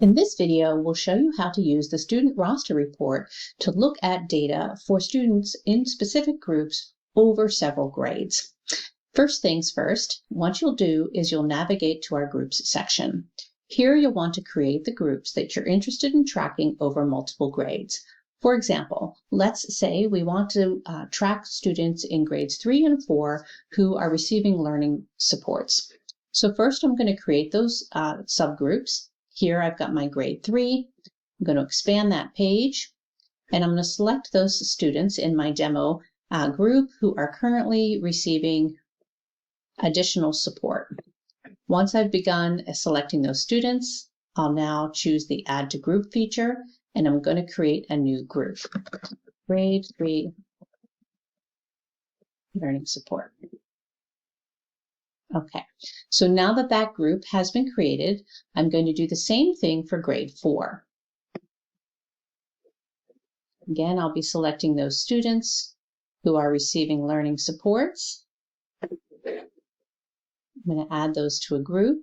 In this video, we'll show you how to use the student roster report to look at data for students in specific groups over several grades. First things first, what you'll do is you'll navigate to our groups section. Here you'll want to create the groups that you're interested in tracking over multiple grades. For example, let's say we want to track students in grades 3 and 4 who are receiving learning supports. So first I'm going to create those subgroups. Here I've got my grade 3. I'm going to expand that page, and I'm going to select those students in my demo group who are currently receiving additional support. Once I've begun selecting those students, I'll now choose the Add to Group feature, and I'm going to create a new group, Grade 3 Learning Support. Okay, so now that that group has been created, I'm going to do the same thing for grade 4. Again, I'll be selecting those students who are receiving learning supports. I'm going to add those to a group.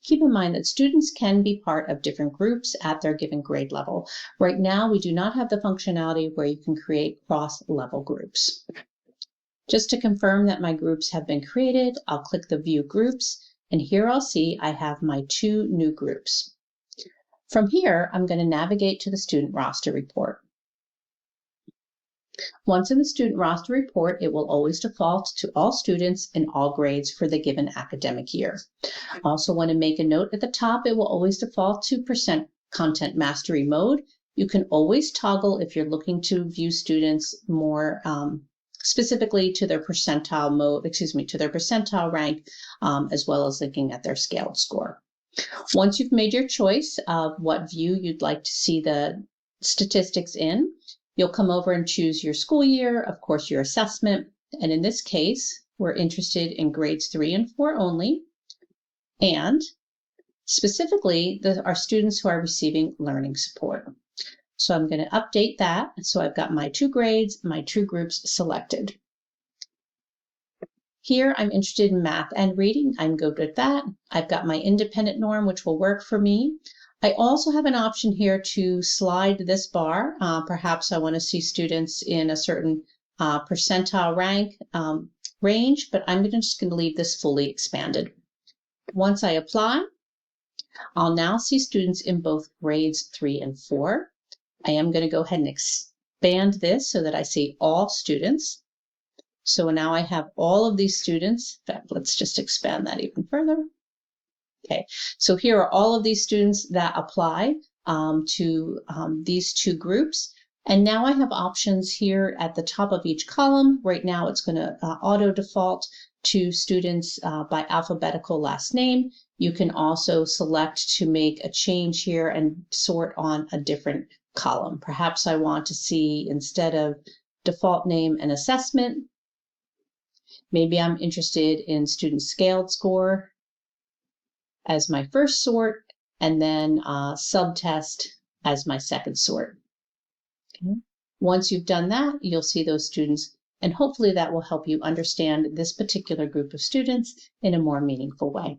Keep in mind that students can be part of different groups at their given grade level. Right now, we do not have the functionality where you can create cross-level groups. Just to confirm that my groups have been created, I'll click the View Groups, and here I'll see I have my 2 new groups. From here, I'm going to navigate to the student roster report. Once in the student roster report, it will always default to all students in all grades for the given academic year. I also want to make a note at the top, it will always default to % content mastery mode. You can always toggle if you're looking to view students more specifically to their percentile mode, to their percentile rank, as well as looking at their scaled score. Once you've made your choice of what view you'd like to see the statistics in, you'll come over and choose your school year, of course, your assessment. And in this case, we're interested in grades 3 and 4 only. And specifically, our students who are receiving learning support. So I'm going to update that. So I've got my 2 grades, my 2 groups selected. Here, I'm interested in math and reading. I'm good with that. I've got my independent norm, which will work for me. I also have an option here to slide this bar. Perhaps I want to see students in a certain percentile rank range, but I'm just going to leave this fully expanded. Once I apply, I'll now see students in both grades 3 and 4. I am going to go ahead and expand this so that I see all students. So now I have all of these students. In fact, let's just expand that even further. Okay, so here are all of these students that apply to these 2 groups. And now I have options here at the top of each column. Right now it's going to auto default to students by alphabetical last name. You can also select to make a change here and sort on a different column. Perhaps I want to see, instead of default name and assessment, maybe I'm interested in student scaled score as my first sort, and then subtest as my second sort. Okay. Once you've done that, you'll see those students, and hopefully that will help you understand this particular group of students in a more meaningful way.